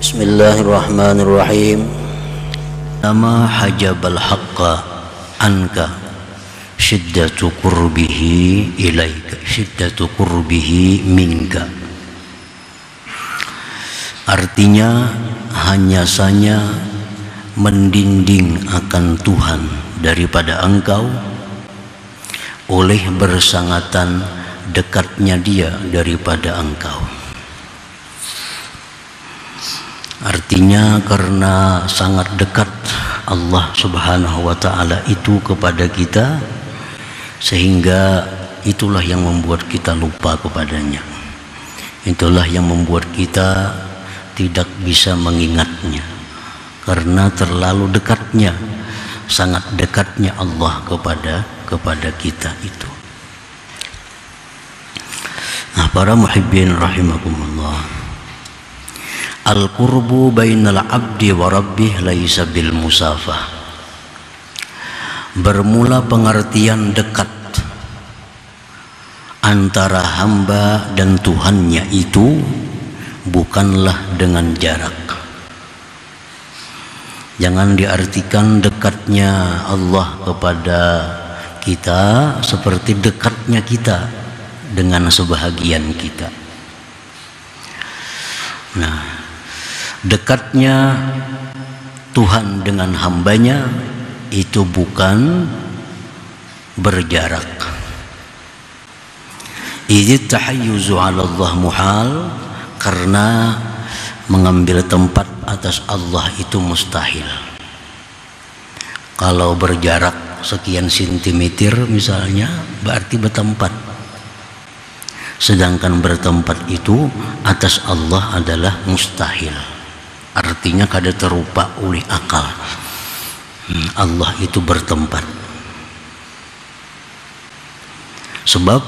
Bismillahirrahmanirrahim. Nama hajabal haqqa anka syiddatu qurbihi ilaika, syiddatu qurbihi minka. Artinya hanya saja mendinding akan Tuhan daripada engkau oleh bersangatan dekatnya Dia daripada engkau. Artinya karena sangat dekat Allah Subhanahu wa Ta'ala itu kepada kita, sehingga itulah yang membuat kita lupa kepadanya. Itulah yang membuat kita tidak bisa mengingatnya, karena terlalu dekatnya, sangat dekatnya Allah kepada kita itu. Nah, para muhibbin rahimakumullah, al-qurbu bainal abdi wa rabbih laisa bil musafah. Bermula pengertian dekat antara hamba dan Tuhannya itu bukanlah dengan jarak. Jangan diartikan dekatnya Allah kepada kita seperti dekatnya kita dengan sebahagian kita. Nah, dekatnya Tuhan dengan hambanya itu bukan berjarak. Idz tahayyuzu 'ala Allah muhal, karena mengambil tempat atas Allah itu mustahil. Kalau berjarak sekian sentimeter misalnya, berarti bertempat. Sedangkan bertempat itu atas Allah adalah mustahil. Artinya kada terupa oleh akal. Allah itu bertempat. Sebab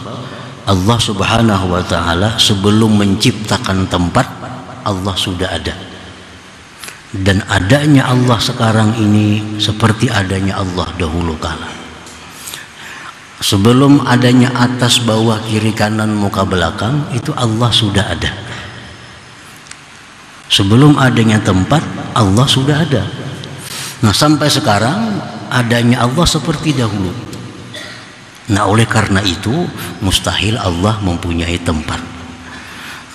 Allah Subhanahu wa Ta'ala sebelum menciptakan tempat, Allah sudah ada. Dan adanya Allah sekarang ini seperti adanya Allah dahulu kala. Sebelum adanya atas, bawah, kiri, kanan, muka, belakang, itu Allah sudah ada. Sebelum adanya tempat, Allah sudah ada. Nah, sampai sekarang adanya Allah seperti dahulu. Nah, oleh karena itu mustahil Allah mempunyai tempat.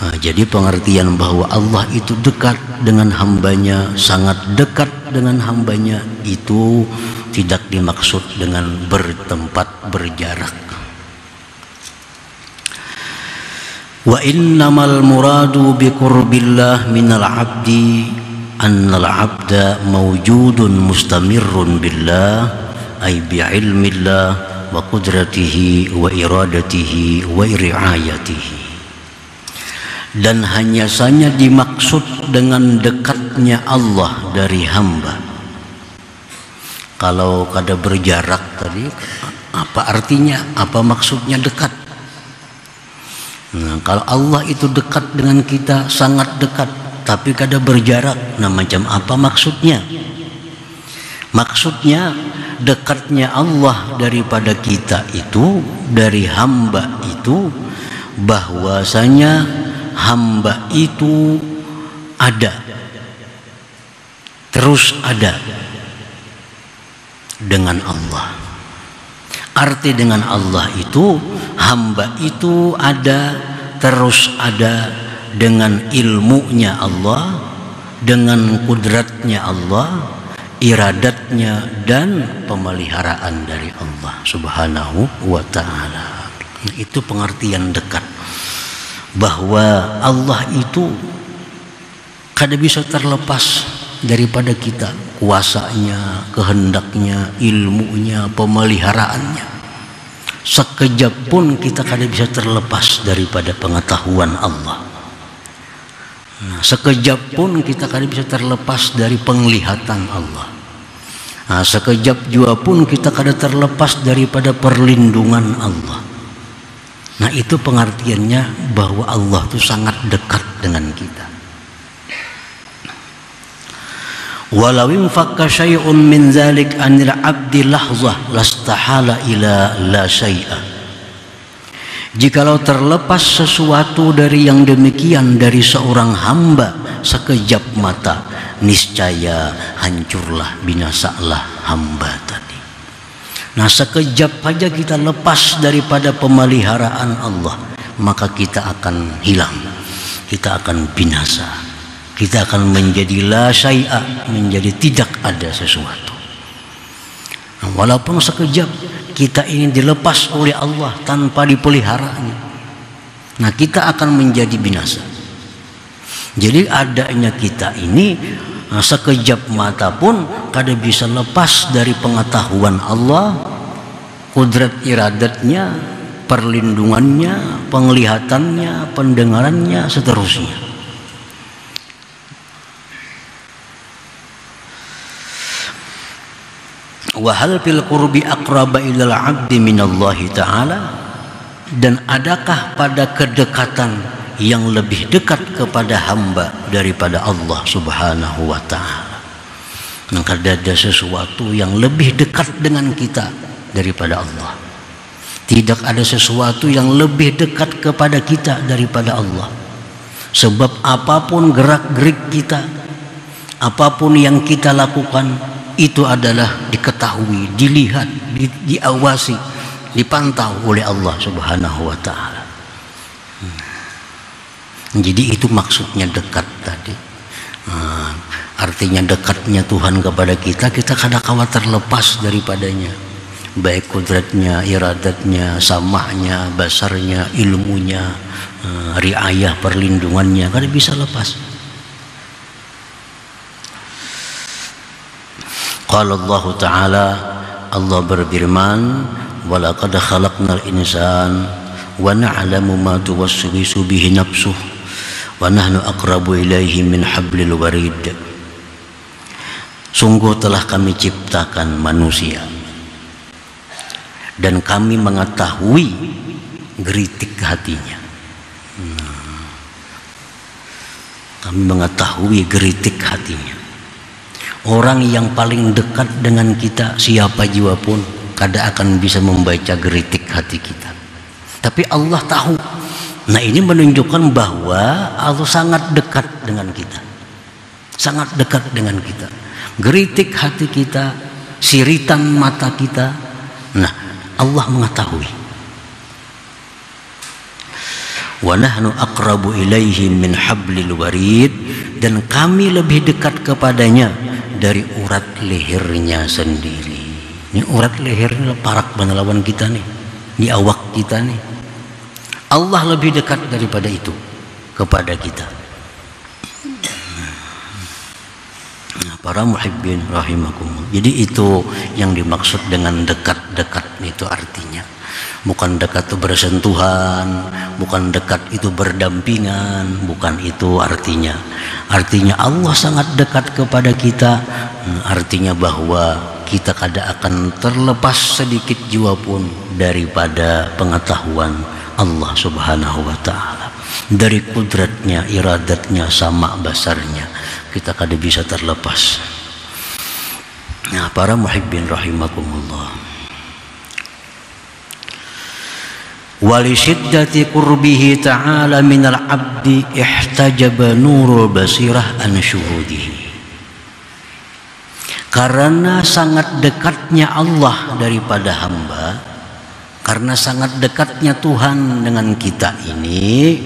Nah, jadi pengertian bahwa Allah itu dekat dengan hambanya, sangat dekat dengan hambanya, itu tidak dimaksud dengan bertempat, berjarak. Wa innamal muradu bi qurbillah minal abdi annal abda mawjudun mustamirrun billah, ay bi ilmillah wa qudratihi wa iradatihi wa riayatihi. Dan hanya saja dimaksud dengan dekatnya Allah dari hamba. Kalau kada berjarak tadi, apa artinya? Apa maksudnya dekat? Nah, kalau Allah itu dekat dengan kita, sangat dekat, tapi kada berjarak, nah macam apa maksudnya? Maksudnya dekatnya Allah daripada kita itu, dari hamba itu, bahwasanya hamba itu ada, terus ada dengan Allah. Arti dengan Allah itu, hamba itu ada, terus ada dengan ilmunya Allah, dengan kudratnya Allah, iradatnya, dan pemeliharaan dari Allah Subhanahu wa Ta'ala. Itu pengertian dekat, bahwa Allah itu kada bisa terlepas daripada kita, kuasanya, kehendaknya, ilmunya, pemeliharaannya. Sekejap pun kita kada bisa terlepas daripada pengetahuan Allah. Nah, sekejap pun kita kada bisa terlepas dari penglihatan Allah. Nah, sekejap jua pun kita kada terlepas daripada perlindungan Allah. Nah, itu pengertiannya bahwa Allah itu sangat dekat dengan kita. Walau infakka syai'un min dzalik anil 'abdi lahzah lastahala ila la syai'a. Jikalau terlepas sesuatu dari yang demikian dari seorang hamba sekejap mata niscaya hancurlah, binasalah hamba tadi. Nah, sekejap saja kita lepas daripada pemeliharaan Allah, maka kita akan hilang, kita akan binasa, kita akan menjadi la syai'a, menjadi tidak ada sesuatu. Nah, walaupun sekejap kita ingin dilepas oleh Allah tanpa dipeliharanya, nah kita akan menjadi binasa. Jadi adanya kita ini sekejap mata pun kada bisa lepas dari pengetahuan Allah, kudrat iradatnya, perlindungannya, penglihatannya, pendengarannya, seterusnya. Wa hal fil qurbi aqraba ilal 'abdi minallahi ta'ala, dan adakah pada kedekatan yang lebih dekat kepada hamba daripada Allah Subhanahu wa ta'ala? Maka ada sesuatu yang lebih dekat dengan kita daripada Allah. Tidak ada sesuatu yang lebih dekat kepada kita daripada Allah. Sebab apapun gerak-gerik kita, apapun yang kita lakukan, itu adalah diketahui, dilihat, diawasi, dipantau oleh Allah Subhanahu wa ta'ala. Jadi itu maksudnya dekat tadi. Artinya dekatnya Tuhan kepada kita, kita kadang khawatir terlepas daripadanya, baik kudratnya, iradatnya, samahnya, basarnya, ilmunya, riayah, perlindungannya, kada bisa lepas. Qala Allah Ta'ala, Allah berfirman, wa laqad khalaqnal insan wa na'lamu ma tuwaswisu bihi nafsuh wa nahnu aqrabu ilaihi min hablil warid. Sungguh telah kami ciptakan manusia dan kami mengetahui geritik hatinya. Kami mengetahui geritik hatinya. Orang yang paling dekat dengan kita, siapa jua pun, kada akan bisa membaca geritik hati kita. Tapi Allah tahu. Nah, ini menunjukkan bahwa Allah sangat dekat dengan kita. Sangat dekat dengan kita. Geritik hati kita, siritan mata kita. Nah, Allah mengetahui. Wa nahnu aqrabu ilaihi min hablil warid, dan kami lebih dekat kepadanya dari urat lehernya sendiri. Ini urat lehernya parak lawan kita nih, di awak kita nih. Allah lebih dekat daripada itu kepada kita. Nah, para muhibbin rahimakumullah. Jadi itu yang dimaksud dengan dekat-dekat itu artinya. Bukan dekat itu bersentuhan, bukan dekat itu berdampingan, bukan itu artinya. Artinya Allah sangat dekat kepada kita, artinya bahwa kita kada akan terlepas sedikit jua pun daripada pengetahuan Allah Subhanahu wa ta'ala. Dari kudratnya, iradatnya, sama basarnya, kita kada bisa terlepas. Nah, para muhibbin rahimakumullah. Walisyiddati qurbihi ta'ala minal abdi ihtajaba nurul basirah an syuhudihi. Karena sangat dekatnya Allah daripada hamba, karena sangat dekatnya Tuhan dengan kita ini,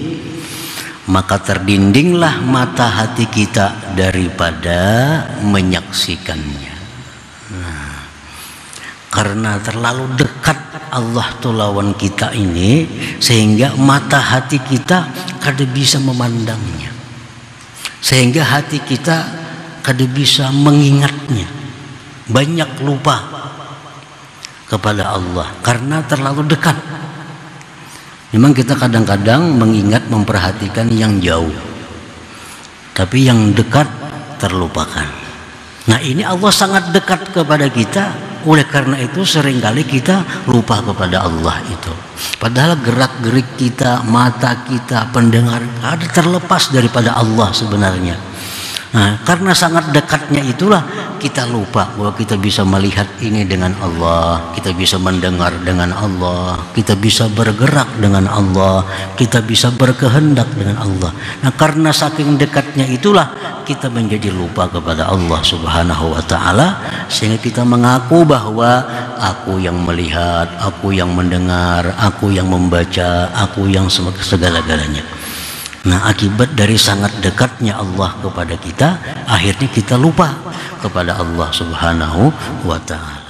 maka terdindinglah mata hati kita daripada menyaksikannya. Nah, karena terlalu dekat Allah tuh lawan kita ini, sehingga mata hati kita kada bisa memandangnya, sehingga hati kita kada bisa mengingatnya, banyak lupa kepada Allah karena terlalu dekat. Memang kita kadang-kadang mengingat, memperhatikan yang jauh, tapi yang dekat terlupakan. Nah, ini Allah sangat dekat kepada kita. Oleh karena itu seringkali kita lupa kepada Allah itu. Padahal gerak-gerik kita, mata kita, pendengar ada terlepas daripada Allah sebenarnya. Nah, karena sangat dekatnya itulah kita lupa bahwa kita bisa melihat ini dengan Allah, kita bisa mendengar dengan Allah, kita bisa bergerak dengan Allah, kita bisa berkehendak dengan Allah. Nah, karena saking dekatnya itulah kita menjadi lupa kepada Allah Subhanahu wa taala, sehingga kita mengaku bahwa aku yang melihat, aku yang mendengar, aku yang membaca, aku yang segala-galanya. Nah, akibat dari sangat dekatnya Allah kepada kita, akhirnya kita lupa kepada Allah Subhanahu wa ta'ala.